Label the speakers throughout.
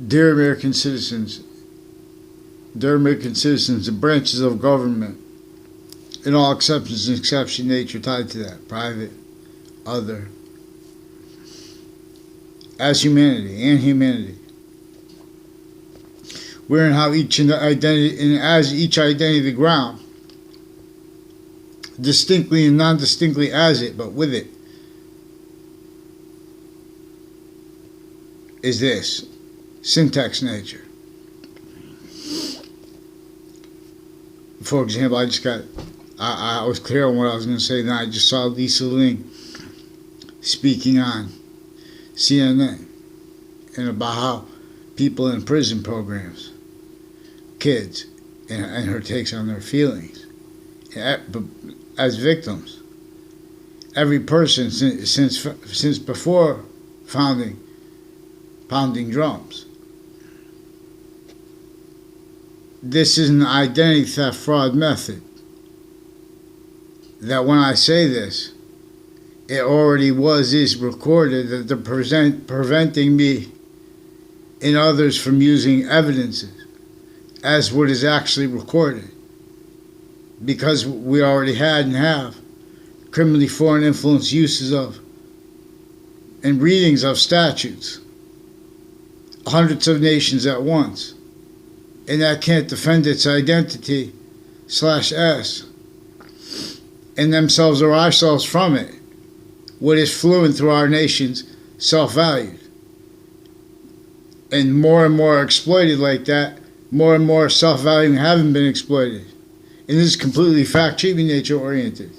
Speaker 1: dear American citizens, the branches of government, in all exceptions and exception nature tied to that, private, other, as humanity and humanity. Wherein how each identity, and as each identity of the ground, distinctly and non-distinctly as it, but with it, is this syntax nature. For example, I was clear on what I was going to say. Then I just saw Lisa Ling speaking on CNN and about how people in prison programs, kids, and her takes on their feelings as victims. Every person since before pounding drums. This is an identity theft fraud method that when I say this, it already is recorded that they're preventing me and others from using evidences as what is actually recorded, because we already had and have criminally foreign influence uses of and readings of statutes, hundreds of nations at once, and that can't defend its identity /s and themselves or ourselves from it, what is fluent through our nations, self-valued. And more exploited like that, more and more self-valuing haven't been exploited. And this is completely fact-cheating nature-oriented.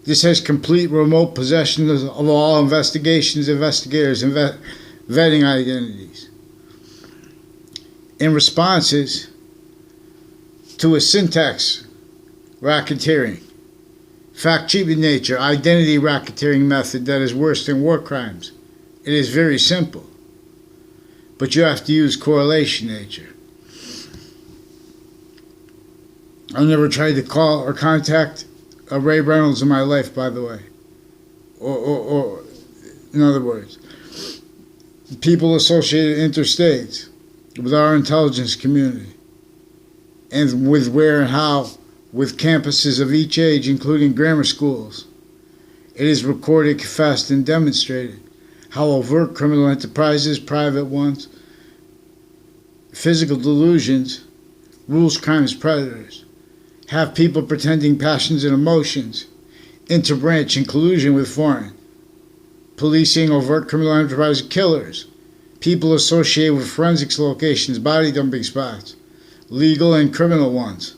Speaker 1: This has complete remote possession of all investigations, investigators, and vetting identities. In responses to a syntax racketeering, fact-cheating nature, identity racketeering method that is worse than war crimes. It is very simple. But you have to use correlation nature. I've never tried to call or contact a Ray Reynolds in my life, by the way. Or in other words, people associated interstates with our intelligence community, and with where and how, with campuses of each age, including grammar schools. It is recorded, confessed, and demonstrated how overt criminal enterprises, private ones, physical delusions, rules, crimes, predators, have people pretending passions and emotions, interbranch in collusion with foreign, policing overt criminal enterprise killers, people associated with forensics locations, body dumping spots, legal and criminal ones,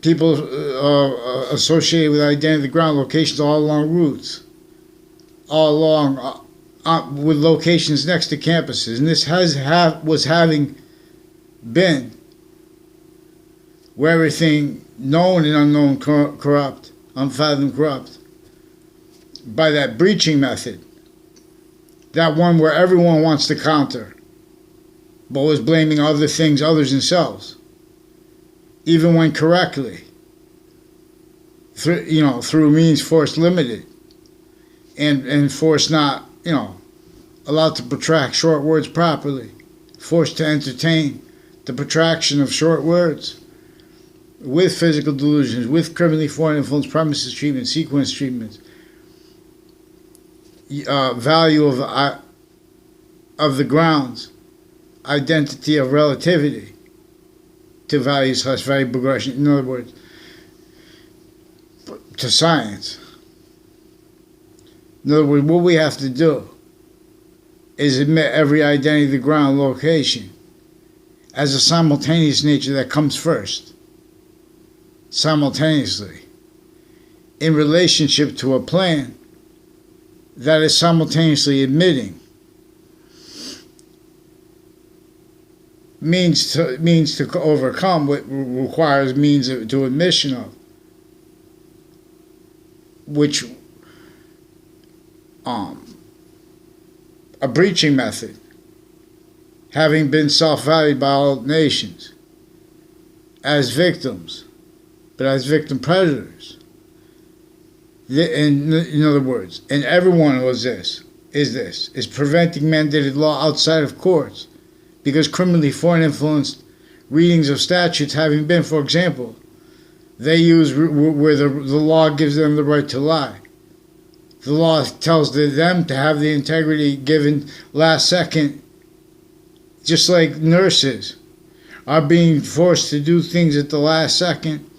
Speaker 1: people associated with identity of the ground locations all along routes, all along with locations next to campuses. And this was having been where everything known and unknown corrupt, unfathomed corrupt, by that breaching method, that one where everyone wants to counter, but was blaming other things, others themselves, even when correctly, through means force limited, and force not, allowed to protract short words properly, forced to entertain the protraction of short words, with physical delusions, with criminally foreign influence, premises treatment, sequence treatments, value of the grounds, identity of relativity to values / value progression. In other words, to science. In other words, what we have to do is admit every identity of the ground location as a simultaneous nature that comes first, simultaneously, in relationship to a plan that is simultaneously admitting means to overcome what requires means to admission of, which a breaching method, having been self-valued by all nations as victims, but as victim predators. In other words, and everyone was this. is preventing mandated law outside of courts, because criminally foreign influenced readings of statutes having been, for example, they use where the law gives them the right to lie. The law tells them to have the integrity given last second, just like nurses are being forced to do things at the last second,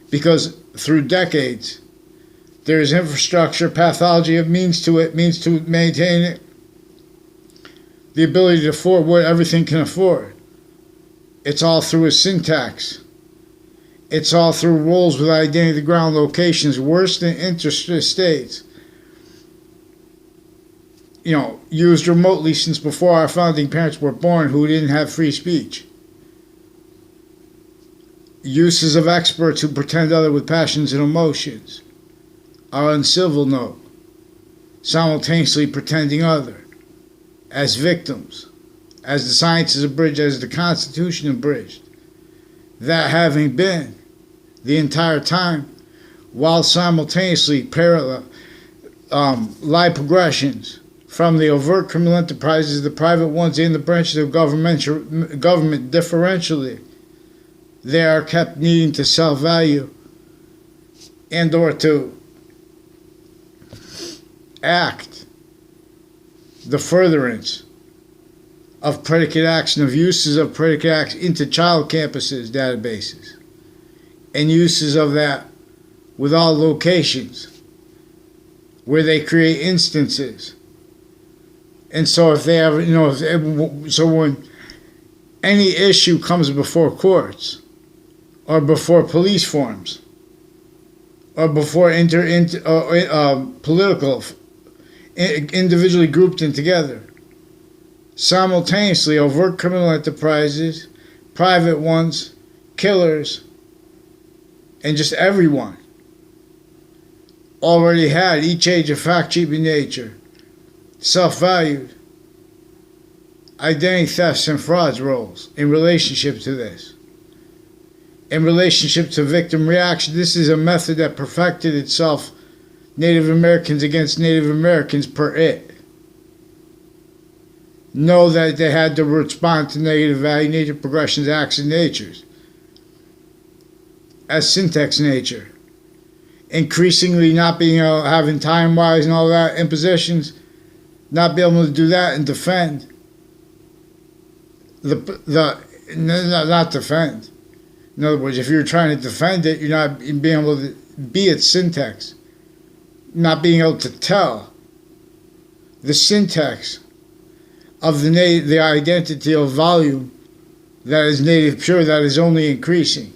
Speaker 1: because through decades there is infrastructure, pathology of means to maintain it, the ability to afford what everything can afford. It's all through a syntax. It's all through rules with identity ground locations, worse than interstates. Used remotely since before our founding parents were born, who didn't have free speech. Uses of experts who pretend other with passions and emotions are uncivil note, simultaneously pretending other, as victims, as the science is abridged, as the Constitution abridged. That having been the entire time, while simultaneously parallel lie progressions from the overt criminal enterprises, the private ones, and the branches of government differentially, they are kept needing to self-value and or to act the furtherance of predicate acts and of uses of predicate acts into child campuses databases, and uses of that with all locations where they create instances. And so if they have, so when any issue comes before courts or before police forums or before political, individually grouped in together, simultaneously overt criminal enterprises, private ones, killers, and just everyone already had each age of fact-cheating nature, self-valued, identity thefts and frauds roles in relationship to this. In relationship to victim reaction, this is a method that perfected itself Native Americans against Native Americans per it. Know that they had to respond to negative value, nature progressions, acts, and natures as syntax nature. Increasingly not being able, having time-wise and all that impositions, not being able to do that and defend not defend. In other words, if you're trying to defend it, you're not being able to be its syntax, not being able to tell the syntax of the identity of volume that is native pure, that is only increasing.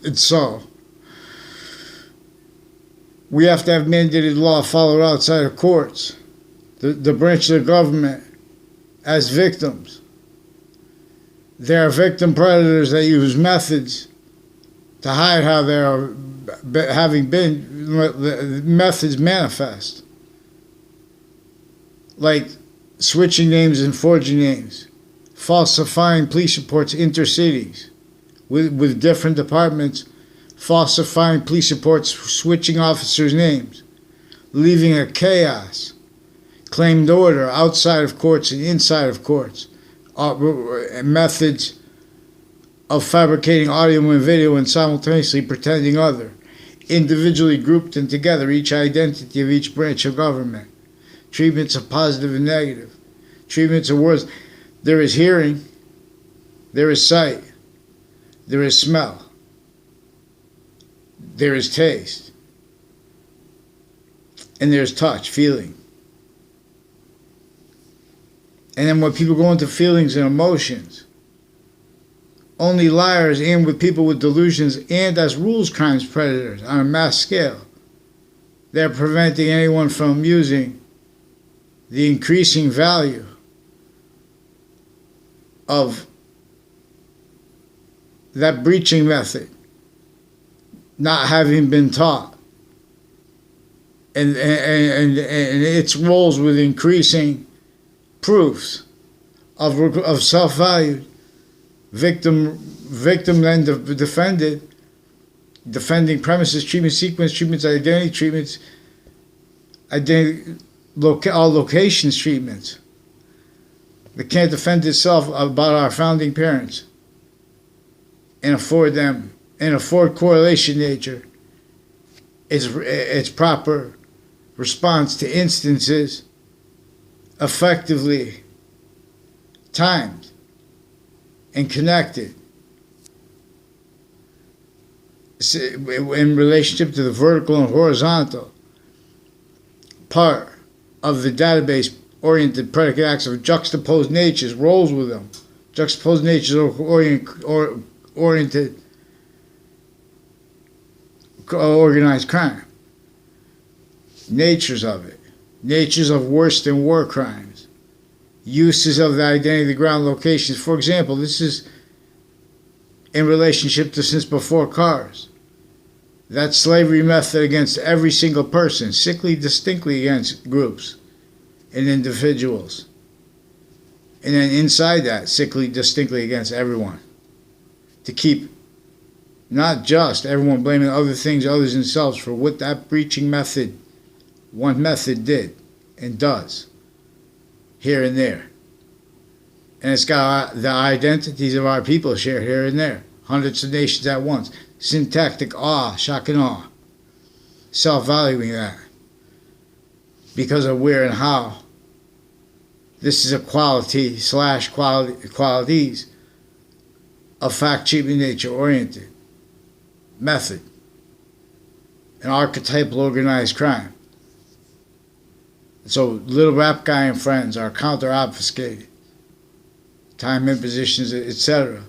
Speaker 1: And so, we have to have mandated law followed outside of courts. The branch of the government as victims. There are victim predators that use methods to hide how they are having been methods manifest, like switching names and forging names, falsifying police reports intercities with different departments, falsifying police reports, switching officers' names, leaving a chaos, claimed order outside of courts and inside of courts, methods of fabricating audio and video and simultaneously pretending other, individually grouped and together, each identity of each branch of government, treatments of positive and negative, treatments of words. There is hearing, there is sight, there is smell, there is taste, and there's touch, feeling. And then when people go into feelings and emotions, only liars and with people with delusions and as rules crimes predators on a mass scale, they're preventing anyone from using the increasing value of that breaching method not having been taught, and its roles with increasing proofs of self-value, victim then defended, defending premises, treatment sequence, treatments, identity treatments, all locations treatments. That can't defend itself about our founding parents and afford correlation nature its proper response to instances effectively timed and connected in relationship to the vertical and horizontal part of the database oriented predicate acts of juxtaposed natures, roles with them. Juxtaposed natures oriented organized crime. Natures of it. Natures of worse than war crimes. Uses of the identity of the ground locations. For example, this is in relationship to since before cars. That slavery method against every single person, sickly distinctly against groups and individuals. And then inside that, sickly distinctly against everyone. To keep not just everyone blaming other things, others themselves for what that breaching method, one method did and does here and there. And it's got the identities of our people shared here and there. Hundreds of nations at once. Syntactic awe, shock and awe. Self-valuing that. Because of where and how. This is a qualities of fact treatment nature oriented method. An archetypal organized crime. So Little Rap Guy and friends are counter-obfuscated. Time impositions, etc.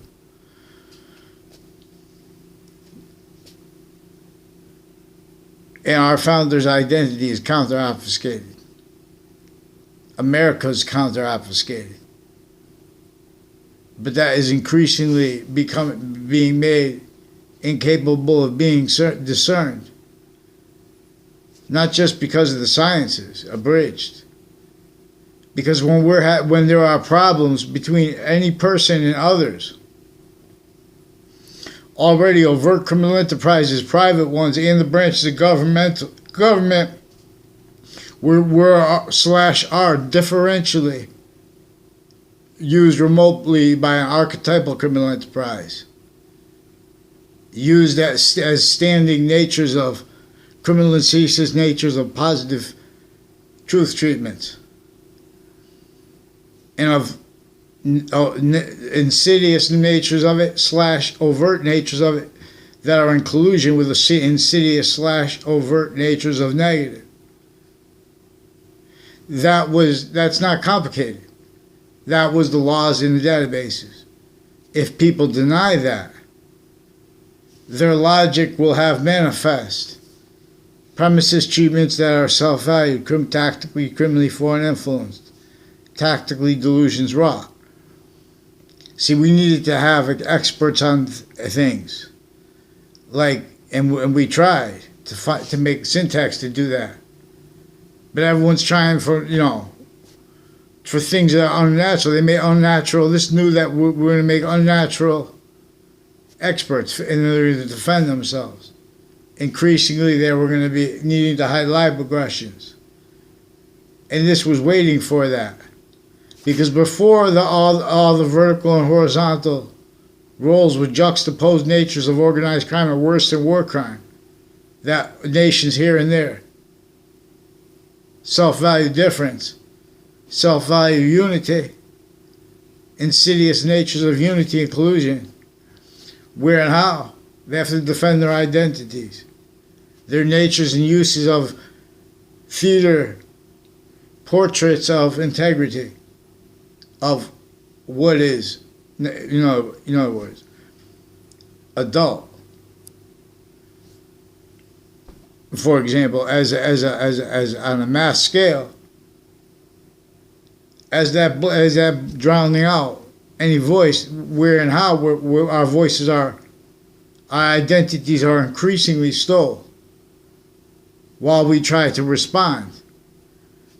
Speaker 1: And our founder's identity is counter-obfuscated. America's counter-obfuscated. But that is increasingly being made incapable of being discerned. Not just because of the sciences, abridged. Because when there are problems between any person and others, already overt criminal enterprises, private ones, and the branches of government were / are differentially used remotely by an archetypal criminal enterprise. Used as standing natures of criminal insidious natures of positive truth treatments. And of insidious natures of it / overt natures of it that are in collusion with the insidious / overt natures of negative. That's not complicated. That was the laws in the databases. If people deny that, their logic will have manifest premises treatments that are self-valued, tactically, criminally foreign influenced, tactically delusions raw. See, we needed to have experts on things, and we tried to make syntax to do that, but everyone's trying for things that are unnatural. They made unnatural. This knew that we're going to make unnatural experts in order to defend themselves. Increasingly, they were going to be needing to hide live aggressions. And this was waiting for that. Because before all the vertical and horizontal roles with juxtaposed natures of organized crime are worse than war crime, that nations here and there, self-value difference, self-value unity, insidious natures of unity and collusion, where and how they have to defend their identities, their natures and uses of theater, portraits of integrity, of what is, in other words, adult. For example, as on a mass scale, as that drowning out any voice, where and how where our voices are, our identities are increasingly stole, while we try to respond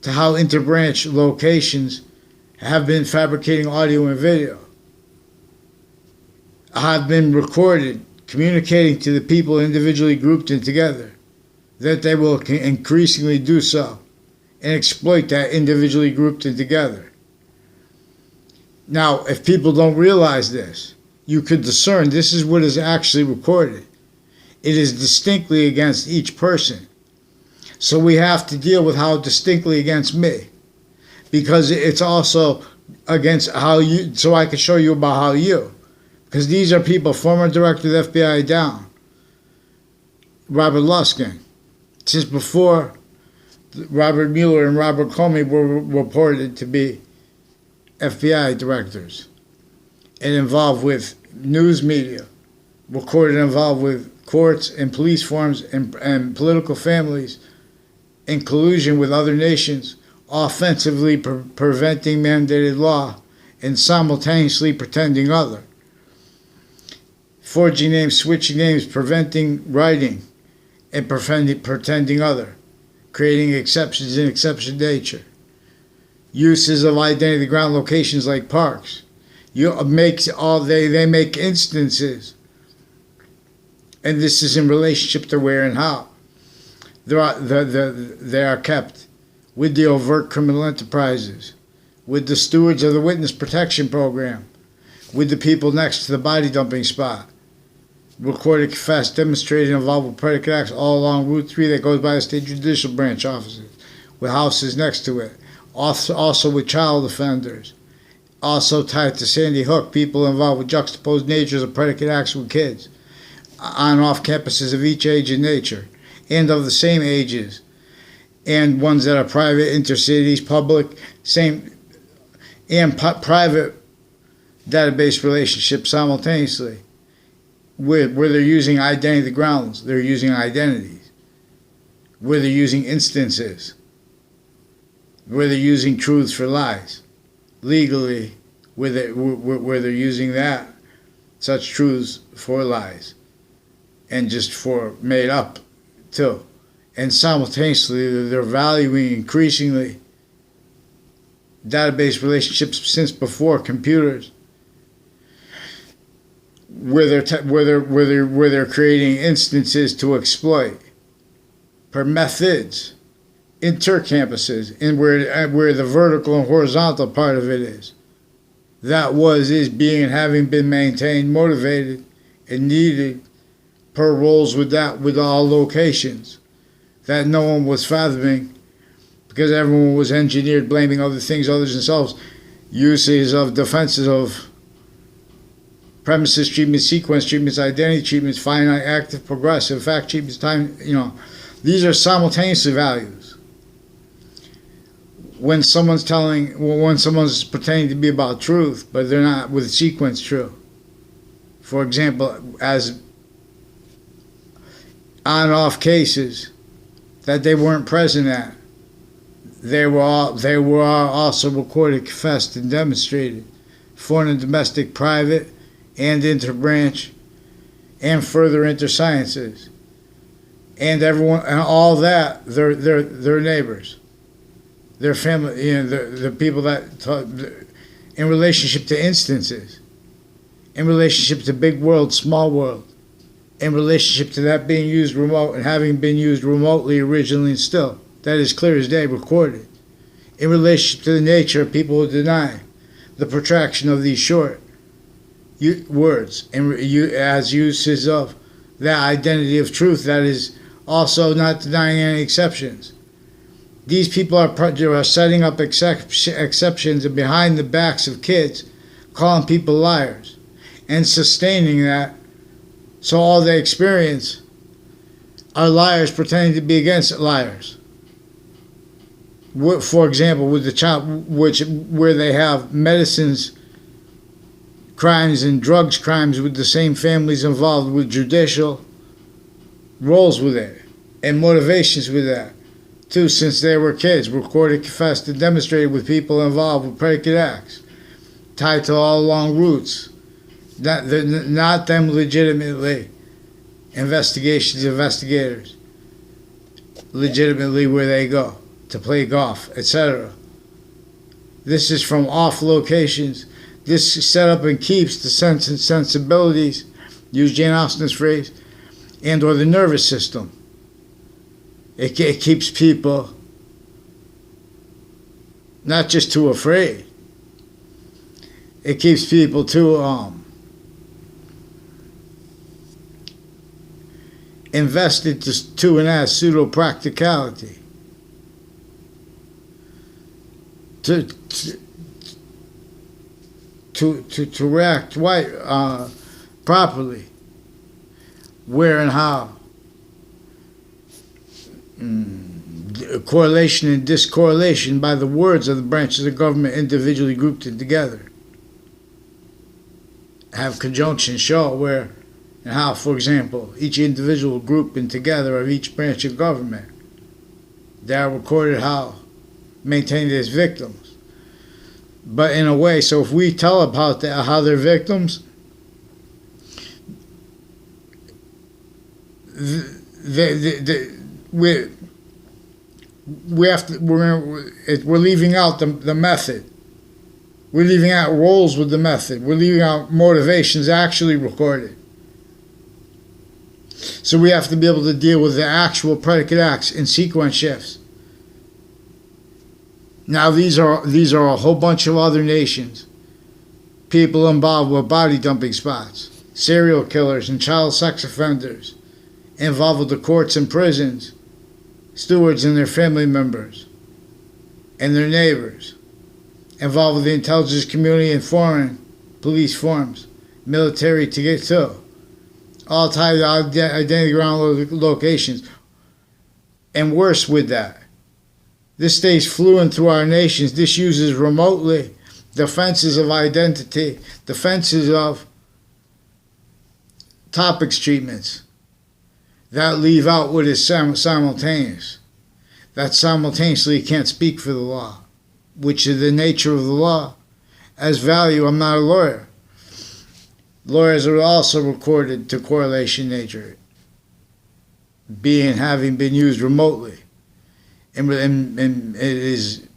Speaker 1: to how interbranch locations have been fabricating audio and video, have been recorded communicating to the people individually grouped and together, that they will increasingly do so and exploit that individually grouped and together. Now, if people don't realize this, you could discern this is what is actually recorded. It is distinctly against each person. So we have to deal with how distinctly against me, because it's also against how you, so I can show you about how you, because these are people, former director of the FBI down, Robert Luskin, since before Robert Mueller and Robert Comey were reported to be FBI directors, and involved with news media, recorded involved with courts and police forms and political families in collusion with other nations, offensively preventing mandated law and simultaneously pretending other. Forging names, switching names, preventing writing, and pretending other. Creating exceptions in exception nature. Uses of identity ground locations like parks. They make instances. And this is in relationship to where and how. They are kept with the overt criminal enterprises, with the stewards of the witness protection program, with the people next to the body dumping spot. Recorded, confessed, demonstrated, involved with predicate acts all along Route 3 that goes by the state judicial branch offices, with houses next to it. Also with child offenders. Also tied to Sandy Hook, people involved with juxtaposed natures of predicate acts with kids on off campuses of each age and nature, and of the same ages, and ones that are private, intercities, public, same, and private database relationships simultaneously, where they're using identity grounds, they're using identities, where they're using instances, where they're using truths for lies, legally, where they're using that, such truths for lies, and just for made up too. And simultaneously, they're valuing increasingly database relationships since before computers, where they're creating instances to exploit per methods, intercampuses, and where the vertical and horizontal part of it is. That is being and having been maintained, motivated, and needed per roles with all locations that no one was fathoming, because everyone was engineered blaming other things, others themselves, uses of defenses of premises treatments, sequence treatments, identity treatments, finite, active, progressive, fact treatments, time, these are simultaneously values. When someone's pretending to be about truth, but they're not with sequence true. For example, as on-off cases that they weren't present at, they were also recorded, confessed, and demonstrated, foreign and domestic, private, and interbranch, and further intersciences, and everyone, and all that, their neighbors, their family, the people that in relationship to instances, in relationship to big world, small world, in relationship to that being used remote and having been used remotely originally and still, that is clear as day, recorded, in relationship to the nature of people who deny the protraction of these short words, and as uses of that identity of truth that is also not denying any exceptions. These people are setting up exceptions behind the backs of kids, calling people liars, and sustaining that, so all they experience are liars pretending to be against liars. For example, with the child, where they have medicines crimes and drugs crimes with the same families involved with judicial roles with it and motivations with that too, since they were kids, recorded, confessed, and demonstrated with people involved with predicate acts tied to all along routes, not them legitimately investigators legitimately where they go to play golf, etc. This is from off locations. This setup and keeps the sense and sensibilities use Jane Austen's phrase, and or the nervous system. It keeps people not just too afraid. It keeps people too invested to and as pseudo practicality. To react properly, where and how, correlation and discorrelation by the words of the branches of government individually grouped together, have conjunction show where and how, for example, each individual group and together of each branch of government, they are recorded how maintained as victims. But in a way, so if we tell about how they're victims, we have to, we're leaving out the method. We're leaving out roles with the method. We're leaving out motivations actually recorded. So we have to be able to deal with the actual predicate acts in sequence shifts. Now these are a whole bunch of other nations. People involved with body dumping spots, serial killers and child sex offenders, involved with the courts and prisons, stewards and their family members, and their neighbors, involved with the intelligence community and foreign police forms, military to get to, all tied to identity ground locations. And worse with that, this stays fluent through our nations. This uses remotely defenses of identity, defenses of topics treatments that leave out what is simultaneous. That simultaneously can't speak for the law, which is the nature of the law. As value, I'm not a lawyer. Lawyers are also recorded to correlation nature, having been used remotely. And it is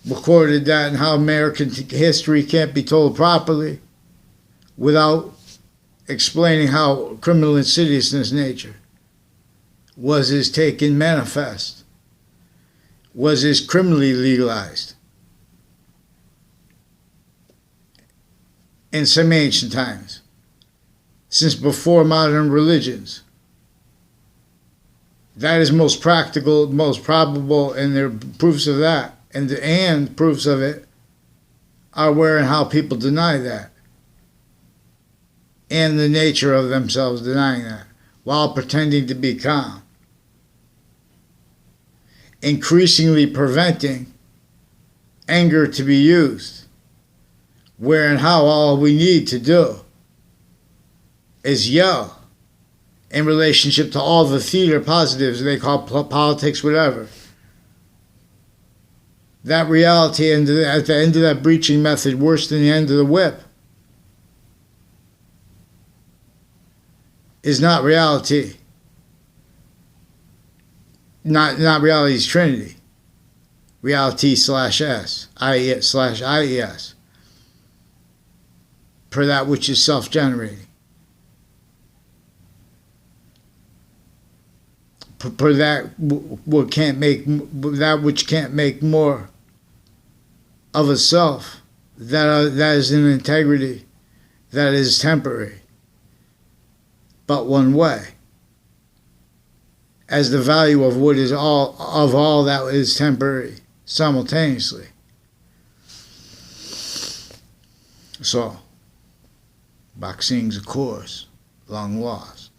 Speaker 1: recorded that and how American history can't be told properly without explaining how criminal insidiousness nature was taken manifest, was criminally legalized in some ancient times, since before modern religions. That is most practical, most probable, and there are proofs of that. And proofs of it are where and how people deny that. And the nature of themselves denying that, while pretending to be calm. Increasingly preventing anger to be used. Where and how all we need to do is yell in relationship to all the theater positives they call politics, whatever. That reality at the end of that breaching method, worse than the end of the whip, is not reality. Not reality's trinity. Reality /S, IES. Per that which is self-generating. For that which can't make more of a self, that is an integrity, that is temporary, but one way, as the value of what is all that is temporary simultaneously. So, boxing's a course long lost.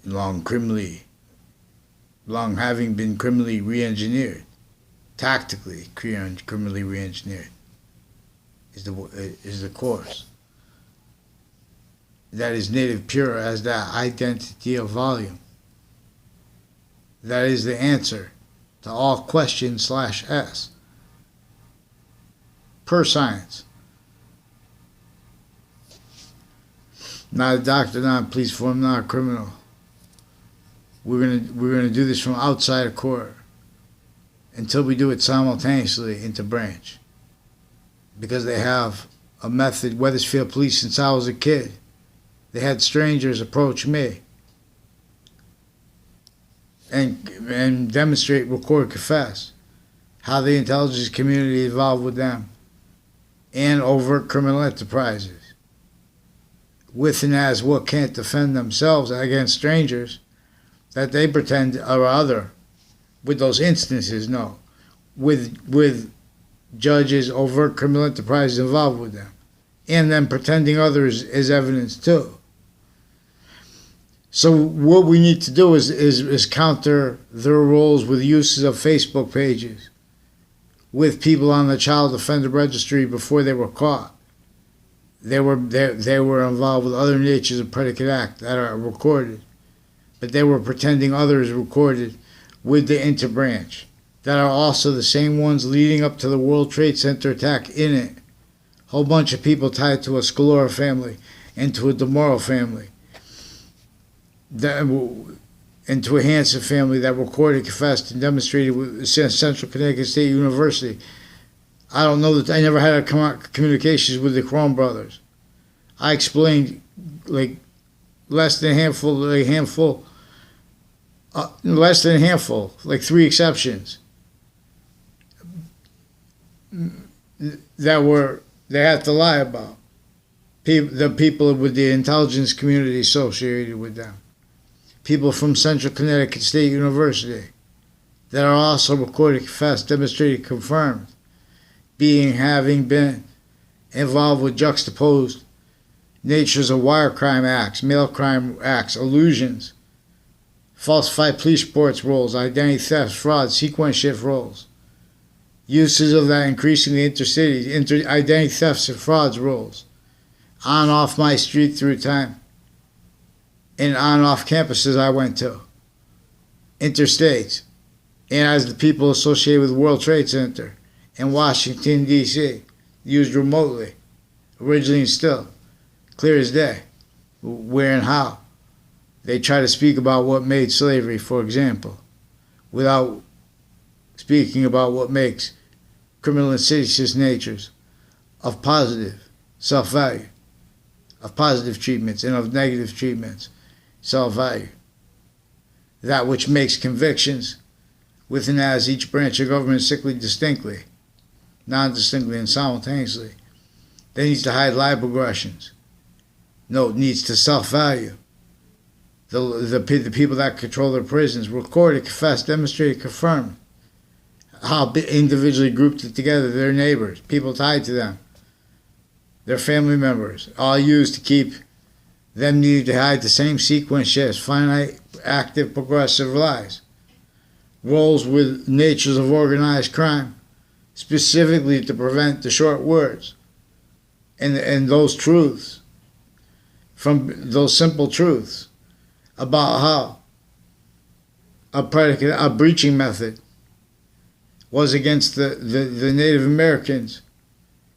Speaker 1: Long having been criminally re-engineered, tactically criminally re-engineered, is the course. That is native pure as that identity of volume. That is the answer to all questions /S. Per science. Not a doctor, not a police form, not a criminal. We're gonna do this from outside of court until we do it simultaneously into branch, because they have a method. Weathersfield Police, since I was a kid, They had strangers approach me and demonstrate, record, confess how the intelligence community involved with them and overt criminal enterprises with and as what can't defend themselves against strangers that they pretend are other. With those instances, no. With judges, overt criminal enterprises involved with them, and then pretending others is evidence too. So what we need to do is counter their roles with uses of Facebook pages, with people on the child offender registry before they were caught. They were involved with other natures of predicate act that are recorded, but they were pretending others recorded with the interbranch that are also the same ones leading up to the World Trade Center attack in it. Whole bunch of people tied to a Scalora family and to a DeMoro family, and to a Hansen family that recorded, confessed, and demonstrated with Central Connecticut State University. I don't know that I never had communications with the Crone brothers. I explained less than a handful, like 3 exceptions that they had to lie about. The people with the intelligence community associated with them. People from Central Connecticut State University that are also recorded, confessed, demonstrated, confirmed, having been involved with juxtaposed natures of wire crime acts, mail crime acts, illusions, falsified police reports roles, identity theft, fraud, sequence shift roles, uses of that increasingly intercity, identity thefts and frauds roles, on off my street through time, and on off campuses I went to, interstates, and as the people associated with World Trade Center in Washington, D.C., used remotely, originally and still, clear as day, where and how. They try to speak about what made slavery, for example, without speaking about what makes criminal insidious natures of positive self-value, of positive treatments and of negative treatments, self-value. That which makes convictions within as each branch of government sickly distinctly, non-distinctly and simultaneously. They need to hide live progressions. No, it needs to self-value. The people that control their prisons recorded, confessed, demonstrated, confirmed how individually grouped it together, their neighbors, people tied to them, their family members, all used to keep them needing to hide the same sequence shifts, finite, active, progressive lies. Roles with natures of organized crime, specifically to prevent the short words and those truths, from those simple truths about how a breaching method was against the Native Americans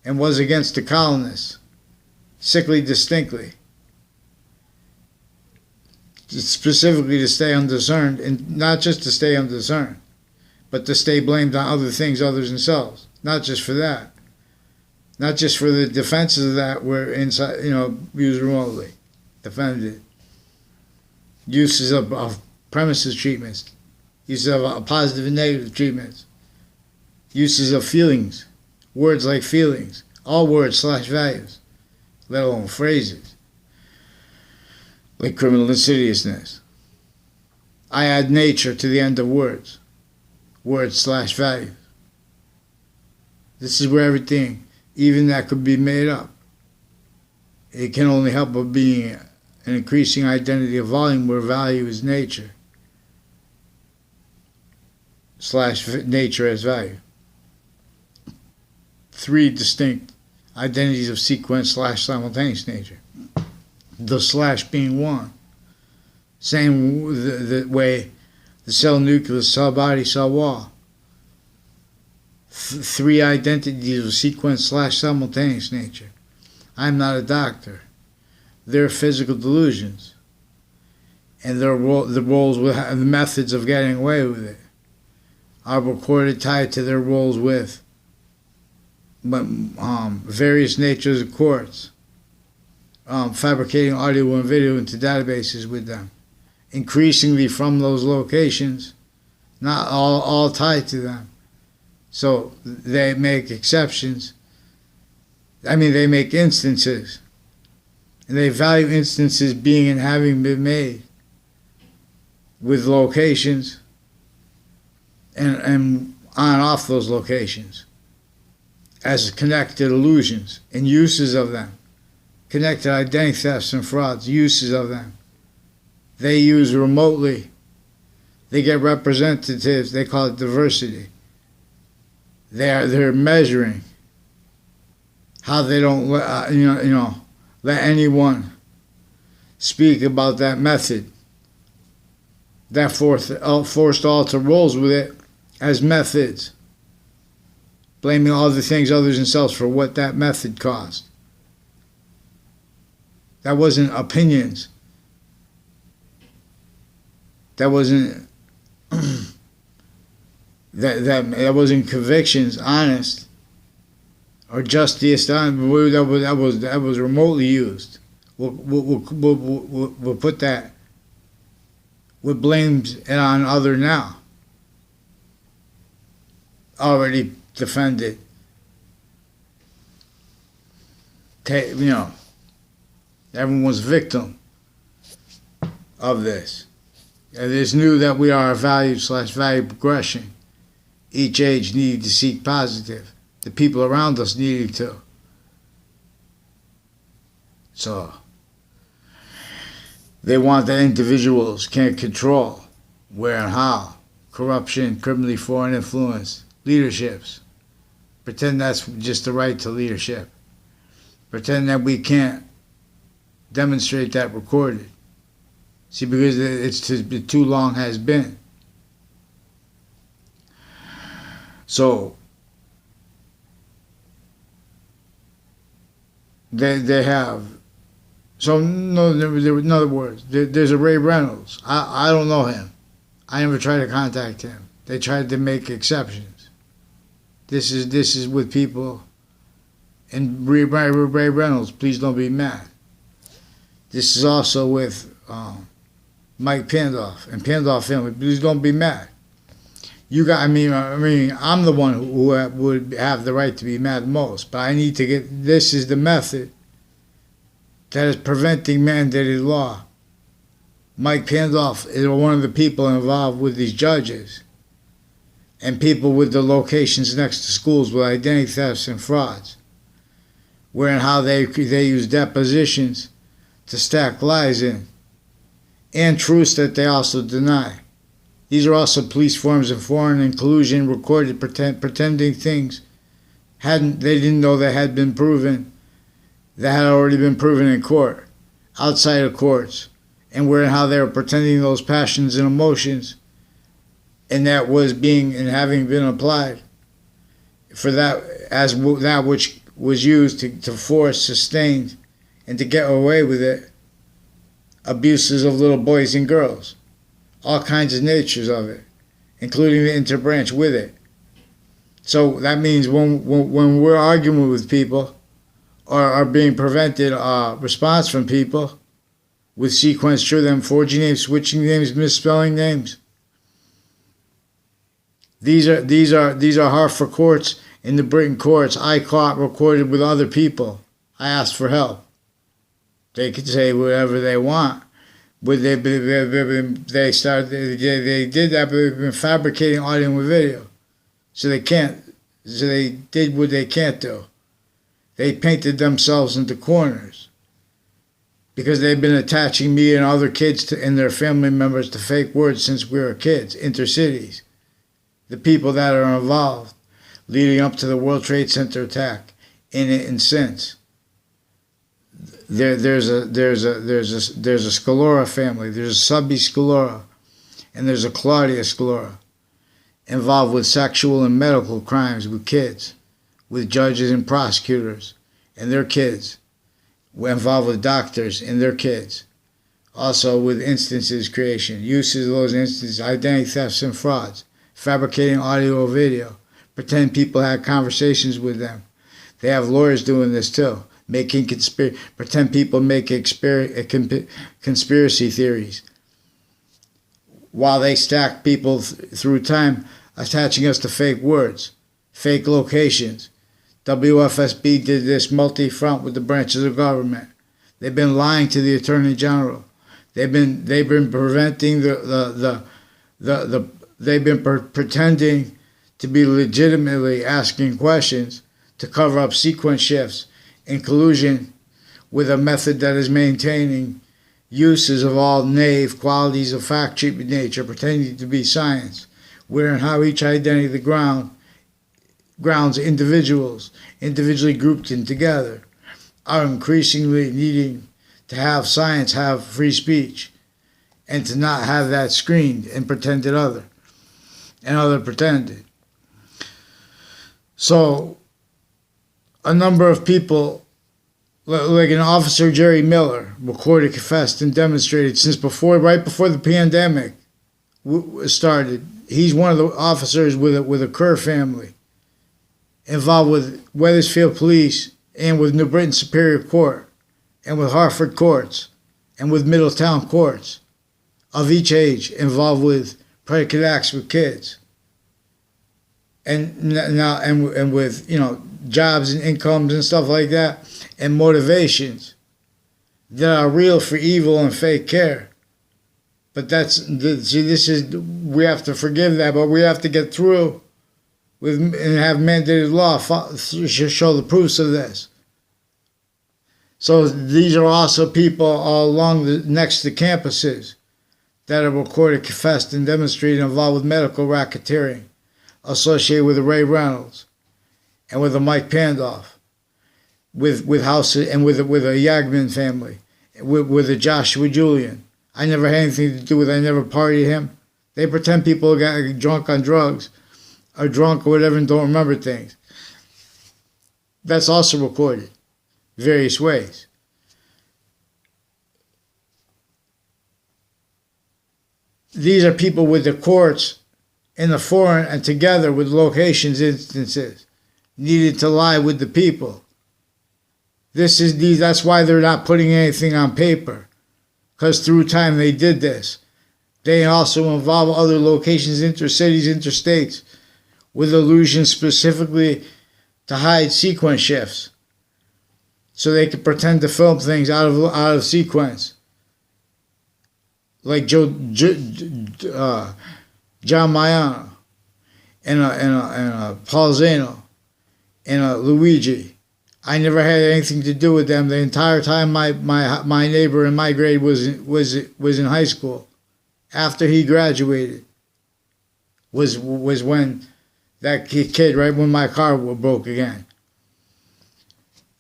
Speaker 1: and was against the colonists, sickly distinctly, specifically to stay undiscerned, and not just to stay undiscerned, but to stay blamed on other things other than themselves. Not just for that. Not just for the defenses of that were inside, used remotely, defended. Uses of premises treatments, uses of positive and negative treatments, uses of feelings, words like feelings, all words / values, let alone phrases, like criminal insidiousness. I add nature to the end of words / values. This is where everything, even that could be made up, it can only help by being an increasing identity of volume where value is nature / nature as value. 3 distinct identities of sequence / simultaneous nature. The / being one. Same the way the cell nucleus, cell body, cell wall. 3 identities of sequence / simultaneous nature. I'm not a doctor. They're physical delusions. And the roles with the methods of getting away with it are recorded tied to their roles with various natures of courts, fabricating audio and video into databases with them, increasingly from those locations, not all tied to them. So they make exceptions. I mean, they make instances, and they value instances being and having been made with locations and on and off those locations as connected illusions and uses of them, connected identity thefts and frauds, uses of them. They use remotely. They get representatives. They call it diversity. They're measuring how they don't let anyone speak about that method. That forced alter rolls with it as methods, blaming all the things others themselves for what that method caused. That wasn't opinions. That wasn't that wasn't convictions, honest or just the astounding. That was remotely used. We'll put that. We blames it on other now. Already defended. Everyone's victim of this. And it's new that we are a value progression. Each age needed to seek positive. The people around us needed to. So they want that individuals can't control where and how. Corruption, criminally foreign influence, leaderships. Pretend that's just the right to leadership. Pretend that we can't demonstrate that recorded. See, because it's too long has been. So they have. So no, in other words, there's a Ray Reynolds. I don't know him. I never tried to contact him. They tried to make exceptions. This is with people. And Ray Reynolds, please don't be mad. This is also with Mike Pandoff and Pandoff family. Please don't be mad. You got. I mean, I'm the one who would have the right to be mad most. But I need to get. This is the method that is preventing mandated law. Mike Pandoff is one of the people involved with these judges and people with the locations next to schools with identity thefts and frauds, where and how they use depositions to stack lies in, and truths that they also deny. These are also police forms of foreign and collusion recorded, pretending things they didn't know that had been proven, that had already been proven in court, outside of courts, and where and how they were pretending those passions and emotions, and that was being and having been applied for that as that which was used to force, sustained, and to get away with it, abuses of little boys and girls, all kinds of natures of it, including the interbranch with it. So that means when we're arguing with people or are being prevented response from people with sequence through them, forging names, switching names, misspelling names. These are hard for courts in the Britain courts. I caught recorded with other people. I asked for help. They could say whatever they want, but they did that, but they've been fabricating audio and video, so they can't. So they did what they can't do. They painted themselves into corners because they've been attaching me and other kids and their family members to fake words since we were kids, intercities. The people that are involved leading up to the World Trade Center attack, in it and since. There's a Scalora family. There's a Subby Scalora, and there's a Claudia Scalora, involved with sexual and medical crimes with kids, with judges and prosecutors and their kids. We're involved with doctors and their kids. Also with instances creation, uses of those instances, identity thefts and frauds, fabricating audio or video, pretend people had conversations with them. They have lawyers doing this too. pretend people make conspiracy theories, while they stack people through time, attaching us to fake words, fake locations. WFSB did this multi-front with the branches of government. They've been lying to the Attorney General. They've been preventing they've been pretending to be legitimately asking questions to cover up sequence shifts in collusion with a method that is maintaining uses of all naive qualities of fact treatment nature, pretending to be science, where and how each identity of the grounds individually grouped in together, are increasingly needing to have science have free speech, and to not have that screened and pretended other pretended. So a number of people, like an officer, Jerry Miller, recorded, confessed, and demonstrated right before the pandemic started. He's one of the officers with a Kerr family, involved with Wethersfield Police and with New Britain Superior Court and with Hartford Courts and with Middletown Courts of each age, involved with predicate acts with kids, and with jobs and incomes and stuff like that, and motivations that are real for evil and fake care. But we have to forgive that, but we have to get through and have mandated law show the proofs of this. So these are also people all along next to campuses that are recorded, confessed, and demonstrated involved with medical racketeering associated with Ray Reynolds and with the Mike Pandoff, with House and with a Yagman family, with a Joshua Julian. I never had anything to do with it. I never partied him. They pretend people got drunk on drugs, are drunk or whatever, and don't remember things. That's also recorded various ways. These are people with the courts in the foreign and together with locations instances needed to lie with the people. That's why they're not putting anything on paper, because through time they did this. They also involve other locations, intercities, interstates, with illusions specifically to hide sequence shifts, so they could pretend to film things out of sequence, like John Maiano and Paul Zano and Luigi. I never had anything to do with them the entire time my neighbor in my grade was in high school. After he graduated was when that kid, right when my car broke again,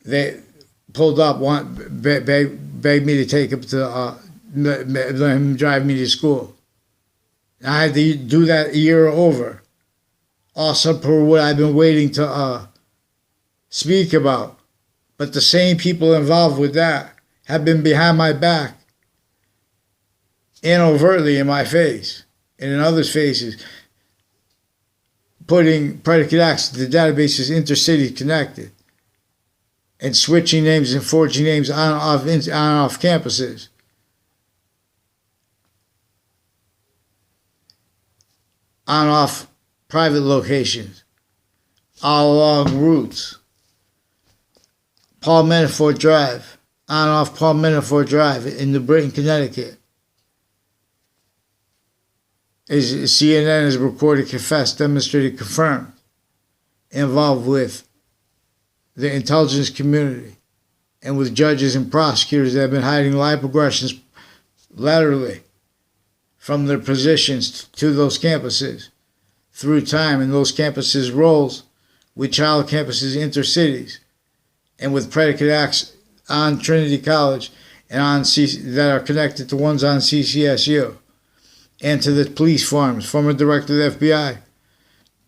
Speaker 1: they pulled up, begged me to take him to let him drive me to school. I had to do that a year over, also for what I've been waiting to speak about. But the same people involved with that have been behind my back and overtly in my face and in others' faces, putting predicate acts to the databases intercity connected and switching names and forging names on and off campuses. On off private locations, all along routes. Paul Manafort Drive, on off Paul Manafort Drive in New Britain, Connecticut. CNN has recorded, confessed, demonstrated, confirmed, involved with the intelligence community and with judges and prosecutors that have been hiding live progressions laterally from their positions to those campuses through time, and those campuses' roles with child campuses, intercities, and with predicate acts on Trinity College and that are connected to ones on CCSU, and to the police forms, former director of the FBI,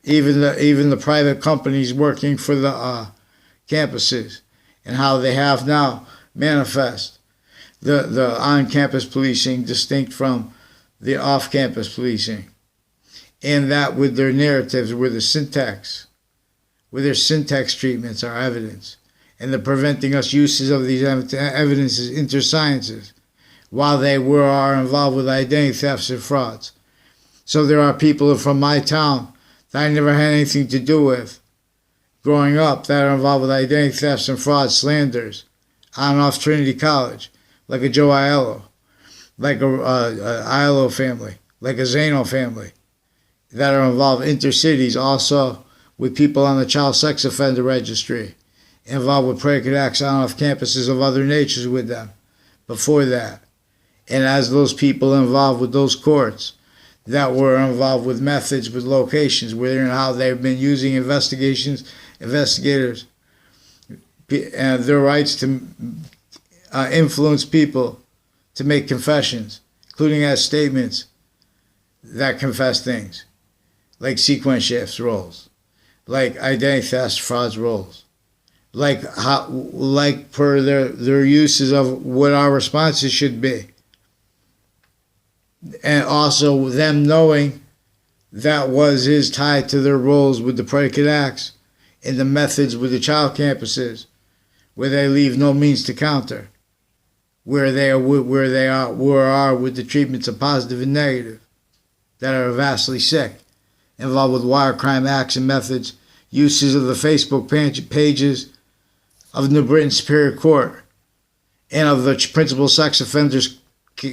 Speaker 1: even the private companies working for the campuses, and how they have now manifest the on-campus policing distinct from the off-campus policing, and that with their narratives, with their syntax treatments are evidence, and the preventing us uses of these evidences into sciences, while they are involved with identity thefts and frauds. So there are people from my town that I never had anything to do with growing up that are involved with identity thefts and frauds, slanders, on and off Trinity College, like a Joe Aiello, like a Aiello family, like a Zano family, that are involved intercities, also with people on the child sex offender registry, involved with predicate acts on and off campuses of other natures with them before that. And as those people involved with those courts that were involved with methods, with locations, where and how they've been using investigators, and their rights to influence people to make confessions, including as statements that confess things, like sequence shifts roles, like identity theft frauds roles, like per their uses of what our responses should be. And also them knowing that was his tie to their roles with the predicate acts and the methods with the child campuses, where they leave no means to counter, where they are with the treatments of positive and negative that are vastly sick, involved with wire crime acts and methods, uses of the Facebook pages of New Britain Superior Court and of the principal sex offenders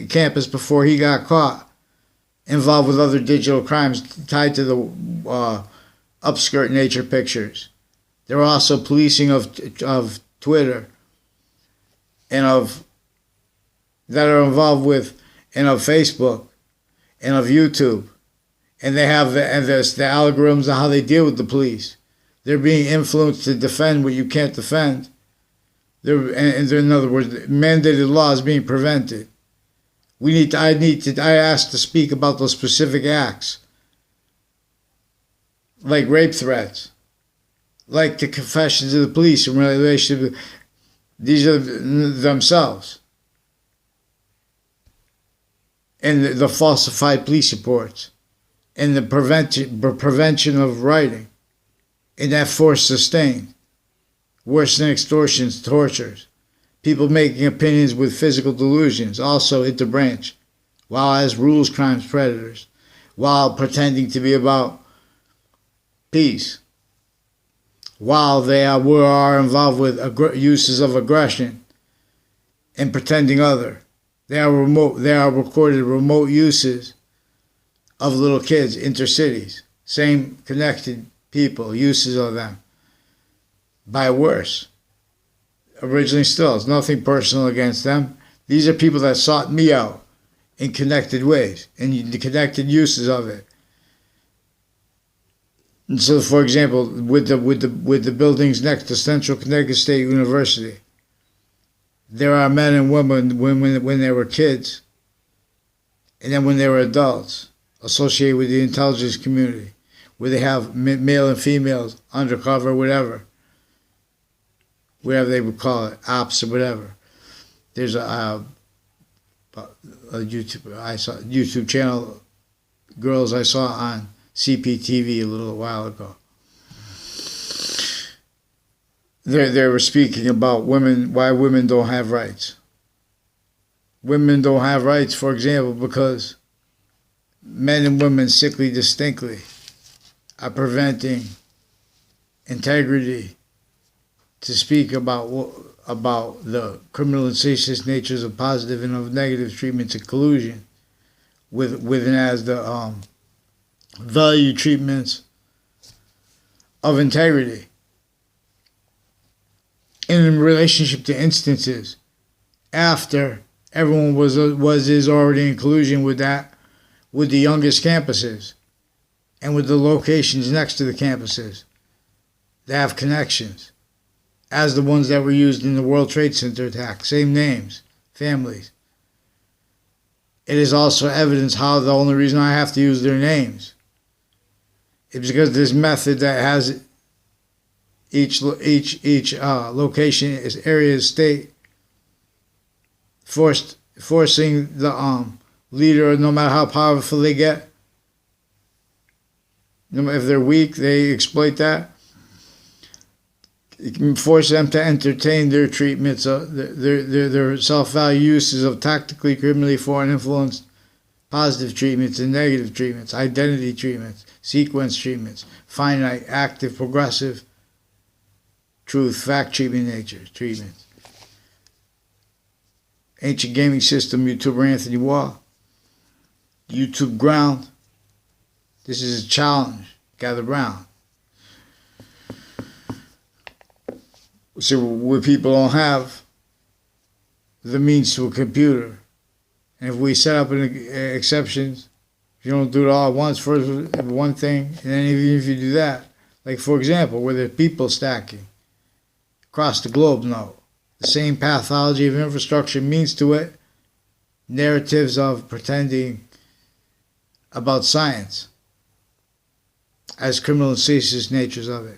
Speaker 1: campus before he got caught, involved with other digital crimes tied to the upskirt nature pictures. There are also policing of Twitter and that are involved with, and of Facebook and of YouTube, and they have the algorithms of how they deal with the police. They're being influenced to defend what you can't defend. In other words, mandated law is being prevented. I asked to speak about those specific acts, like rape threats, like the confessions of the police in relation to these are themselves, and the falsified police reports, and the prevention of writing, and that force sustained, worse than extortions, tortures. People making opinions with physical delusions, also interbranch, while as rules, crimes, predators, while pretending to be about peace, while they are involved with uses of aggression and pretending other. They are recorded remote uses of little kids, intercities, same connected people, uses of them, by worse. Originally still, it's nothing personal against them. These are people that sought me out in connected ways, and the connected uses of it. And so, for example, with the buildings next to Central Connecticut State University, there are men and women when they were kids, and then when they were adults, associated with the intelligence community, where they have male and females, undercover, whatever they would call it, ops or whatever. There's a YouTube channel, girls I saw on CPTV a little while ago. They were speaking about women, why women don't have rights. Women don't have rights, for example, because men and women sickly distinctly are preventing integrity to speak about the criminal and seditious natures of positive and of negative treatments and collusion with and as the value treatments of integrity. And in relationship to instances after everyone is already in collusion with that, with the youngest campuses and with the locations next to the campuses that have connections, as the ones that were used in the World Trade Center attack, same names, families. It is also evidence how the only reason I have to use their names is because this method that has each location is area state forcing the leader, no matter how powerful they get, no matter if they're weak, they exploit that. It can force them to entertain their treatments, their self-value uses of tactically, criminally foreign influence, positive treatments and negative treatments, identity treatments, sequence treatments, finite, active, progressive, truth, fact treatment, nature treatments. Ancient gaming system, YouTuber Anthony Wall. YouTube ground. This is a challenge. Gather round. So where people don't have the means to a computer, and if we set up exceptions, if you don't do it all at once, first one thing, and then even if you do that, like for example, where there's people stacking across the globe, no. The same pathology of infrastructure means to it, narratives of pretending about science as criminal and ceaseless natures of it.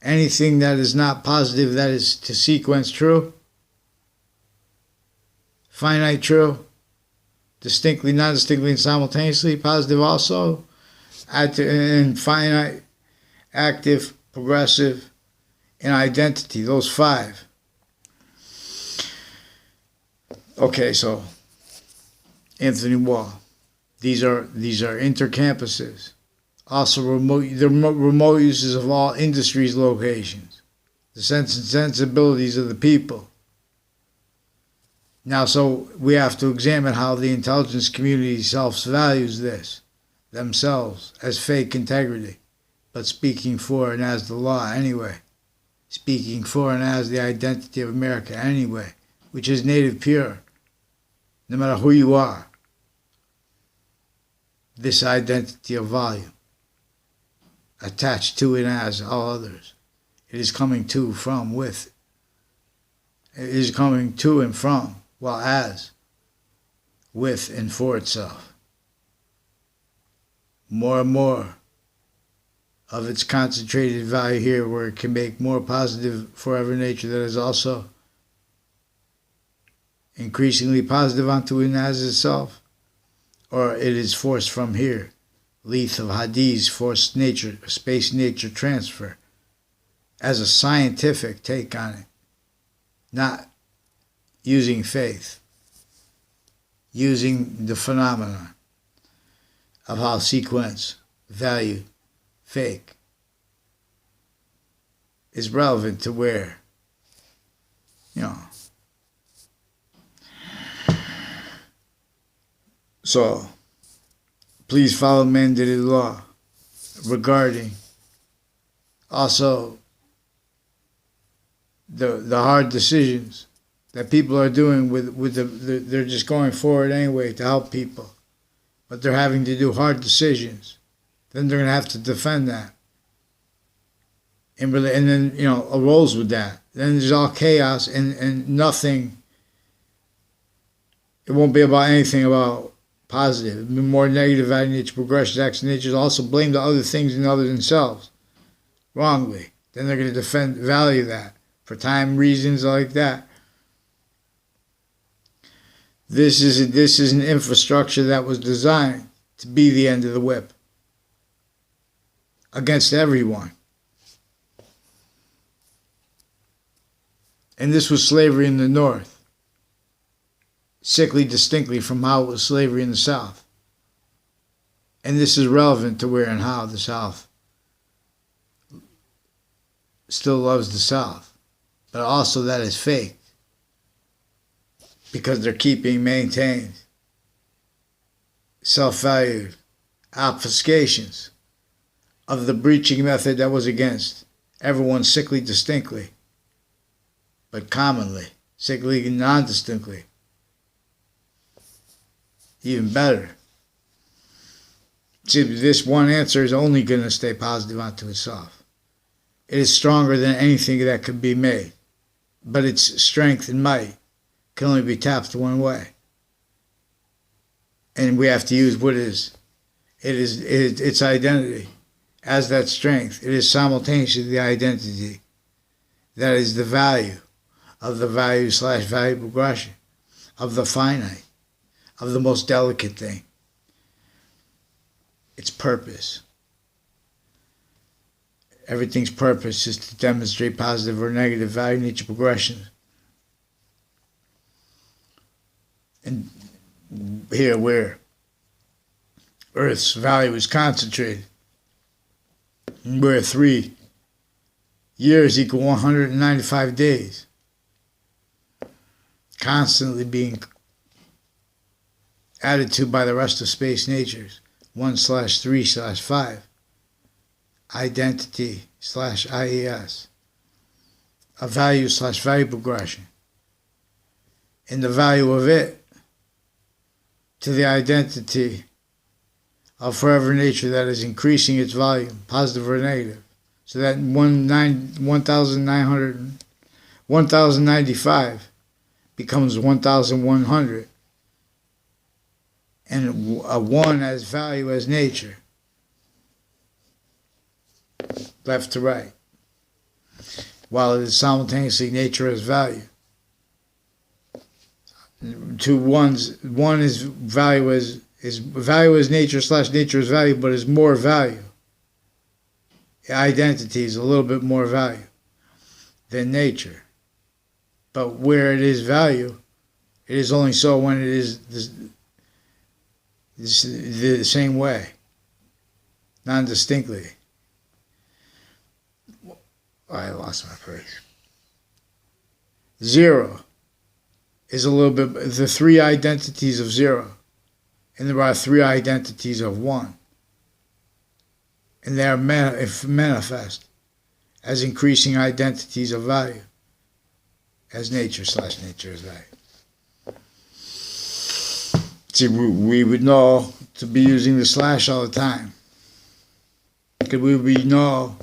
Speaker 1: Anything that is not positive, that is to sequence true, finite true, distinctly, non-distinctly, and simultaneously, positive also, and finite, active, progressive, and identity, those five. Okay, so Anthony Wall. These are intercampuses. Also remote uses of all industries locations. The sense and sensibilities of the people. Now, so we have to examine how the intelligence community self-values this, themselves, as fake integrity, but speaking for and as the law anyway. Speaking for and as the identity of America anyway, which is native pure, no matter who you are. This identity of volume, attached to and as all others. It is coming to, from, with. It is coming to and from, while as, with and for itself. More and more of its concentrated value here, where it can make more positive forever nature that is also increasingly positive onto and as itself, or it is forced from here. Leith of Hadid's forced nature, space nature transfer, as a scientific take on it, not using faith, using the phenomenon of how sequence, value, fake is relevant to where, So, please follow mandated law regarding also the hard decisions that people are doing they're just going forward anyway to help people, but they're having to do hard decisions. Then they're going to have to defend that. And then, arose with that. Then there's all chaos and nothing. It won't be about anything about positive. It'll be more negative, value nature, progression, action nature. Also blame the other things and other themselves wrongly. Then they're going to value that for time reasons like that. This is an infrastructure that was designed to be the end of the whip against everyone. And this was slavery in the North, sickly distinctly from how it was slavery in the South. And this is relevant to where and how the South still loves the South, but also that is fake, because they're keeping maintained self-valued obfuscations of the breaching method that was against everyone sickly distinctly, but commonly, sickly and non-distinctly. Even better. See, this one answer is only going to stay positive onto itself. It is stronger than anything that could be made, but its strength and might can only be tapped one way. And we have to use what is. It is its identity as that strength. It is simultaneously the identity that is the value of the value/value progression, of the finite, of the most delicate thing. Its purpose. Everything's purpose is to demonstrate positive or negative value nature progression. And here where Earth's value is concentrated, where 3 years equal 195 days, constantly being added to by the rest of space natures, 1/3/5, identity/IES, a value/value progression, and the value of it to the identity of forever nature that is increasing its volume, positive or negative. So that 1095 becomes 1100. And a 1 as value as nature. Left to right. While it is simultaneously nature as value. 2 ones, 1 is value as nature/nature as value, but is more value. Identity is a little bit more value than nature. But where it is value, it is only so when it is the same way, non-distinctly. I lost my place. 0 is a little bit, the 3 identities of 0, and there are 3 identities of 1. And they are manifest as increasing identities of value, as nature/nature as value. See, we would know to be using the slash all the time. Could we know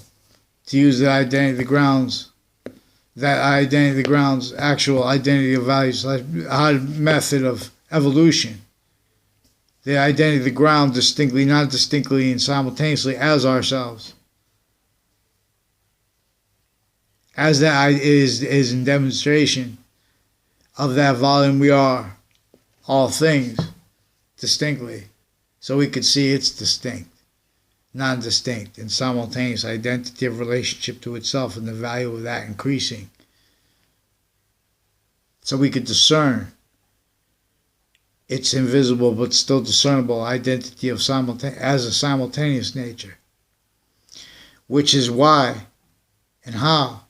Speaker 1: to use the identity of the grounds, actual identity of value / method of evolution, the identity of the ground distinctly, not distinctly, and simultaneously as ourselves. As that is in demonstration of that volume we are, all things, distinctly, so we could see its distinct, non-distinct, and simultaneous identity of relationship to itself and the value of that increasing. So we could discern its invisible but still discernible identity of as a simultaneous nature. Which is why and how,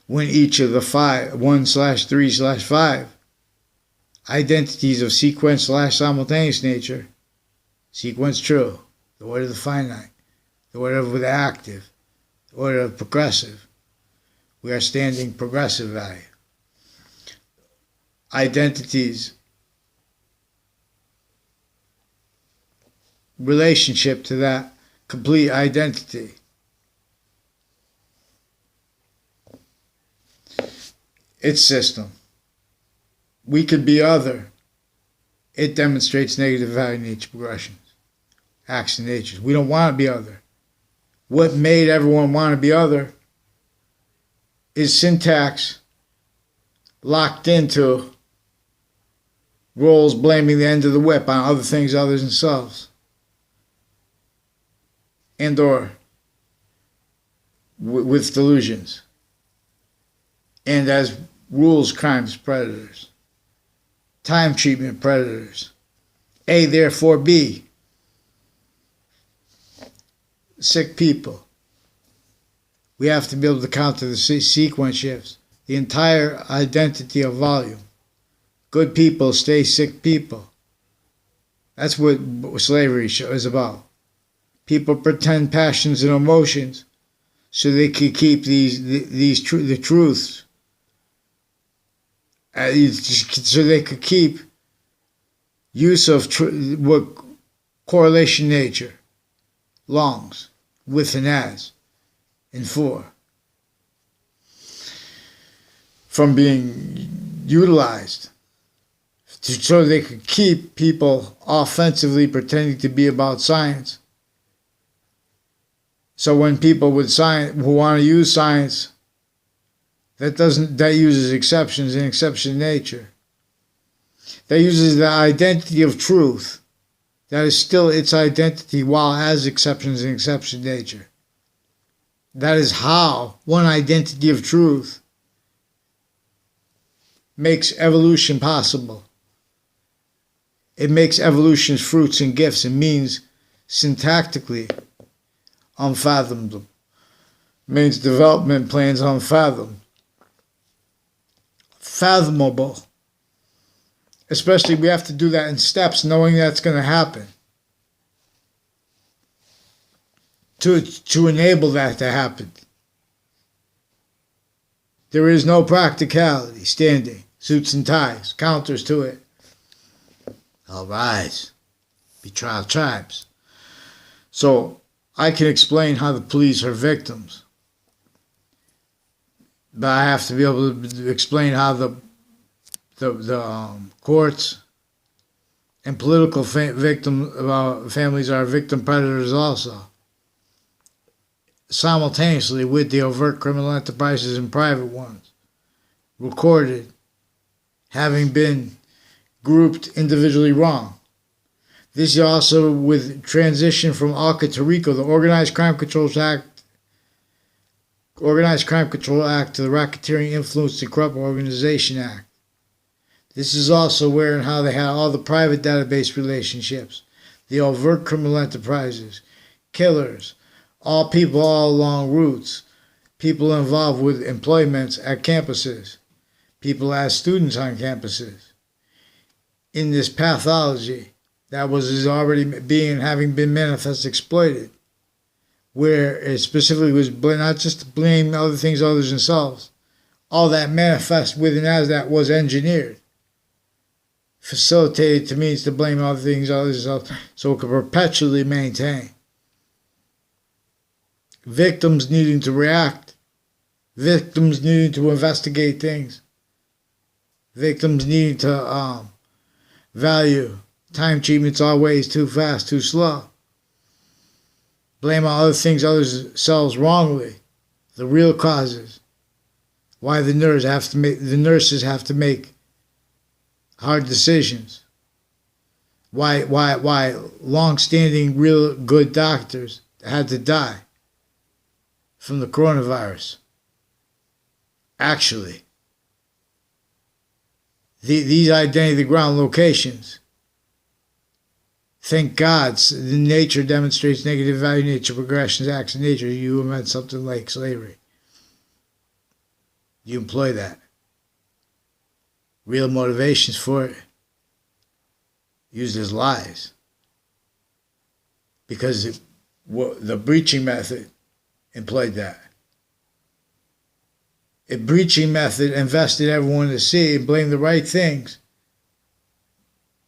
Speaker 1: when each of the 1/3/5 identities of sequence/simultaneous nature, sequence true, the order of the finite, the order of the active, the order of progressive, we are standing progressive value. Identities, relationship to that complete identity. Its system. We could be other. It demonstrates negative value nature progressions, acts and natures. We don't want to be other. What made everyone want to be other is syntax locked into roles blaming the end of the whip on other things other than selves, and or with delusions, and as rules, crimes, predators, time treatment predators. A, therefore B. Sick people. We have to be able to counter the sequence shifts, the entire identity of volume. Good people stay sick people. That's what slavery is about. People pretend passions and emotions so they could keep the truths. So they could keep use of what correlation nature longs with and as and for from being utilized, so they could keep people offensively pretending to be about science. So when people with science who want to use science that uses exceptions and exception nature, that uses the identity of truth, that is still its identity while has exceptions and exception nature. That is how one identity of truth makes evolution possible. It makes evolution's fruits and gifts and means syntactically unfathomable. Means development plans unfathomable. Fathomable. Especially we have to do that in steps, knowing that's going to happen. To enable that to happen. There is no practicality standing, suits and ties, counters to it. All rise, be trial tribes. So I can explain how the police are victims, but I have to be able to explain how the courts and political families are victim predators also. Simultaneously with the overt criminal enterprises and private ones, recorded, having been grouped individually wrong. This is also with transition from ALCA to RICO, the Organized Crime Control Act to the Racketeering Influence and Corrupt Organization Act. This is also where and how they had all the private database relationships, the overt criminal enterprises, killers, all people all along routes, people involved with employments at campuses, people as students on campuses. In this pathology that was already having been manifest exploited, where it specifically was not just to blame other things other than themselves, all that manifest within as that was engineered, facilitated to means to blame other things other than themselves, so it could perpetually maintain. Victims needing to react, victims needing to investigate things, victims needing to value time treatments always too fast, too slow. Blame on other things others themselves wrongly, the real causes. Why the nurses have to make hard decisions. Why long-standing real good doctors had to die from the coronavirus. Actually, these identity ground locations, thank God, the nature demonstrates negative value nature progressions, acts of nature. You invent something like slavery. You employ that. Real motivations for it used as lies. Because the breaching method employed that. A breaching method invested everyone to see and blame the right things,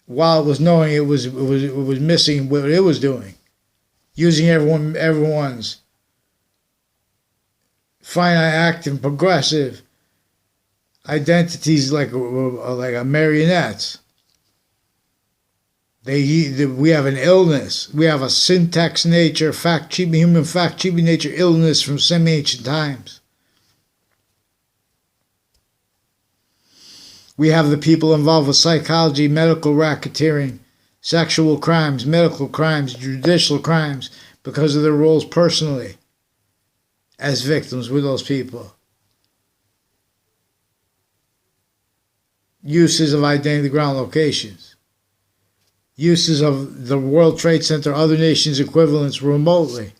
Speaker 1: while it was knowing it was missing what it was doing, using everyone's finite, active, progressive identities like a marionettes. We have an illness. We have a syntax nature, human fact-cheaping nature illness from semi-ancient times. We have the people involved with psychology, medical racketeering, sexual crimes, medical crimes, judicial crimes, because of their roles personally as victims with those people. Uses of identity ground locations. Uses of the World Trade Center, other nations' equivalents remotely.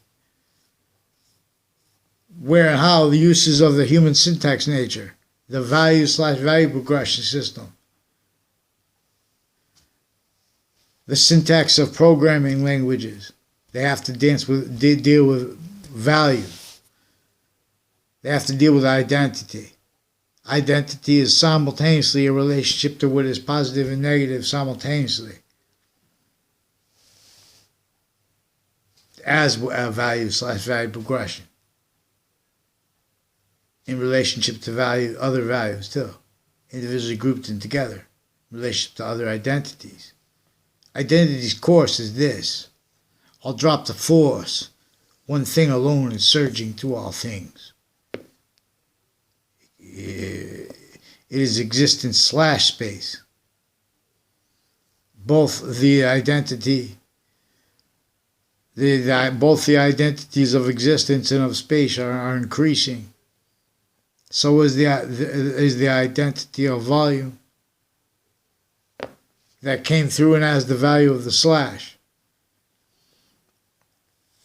Speaker 1: Where and how the uses of the human syntax nature, the value/value progression system. The syntax of programming languages. They have to deal with value. They have to deal with identity. Identity is simultaneously a relationship to what is positive and negative simultaneously. As a value/value progression. In relationship to other values too. Individually grouped in together. In relationship to other identities. Identity's course is this. I'll drop the force. One thing alone is surging through all things. It is existence/space. Both the identity, Both the identities of existence and of space are increasing. So is the identity of volume that came through and has the value of the slash.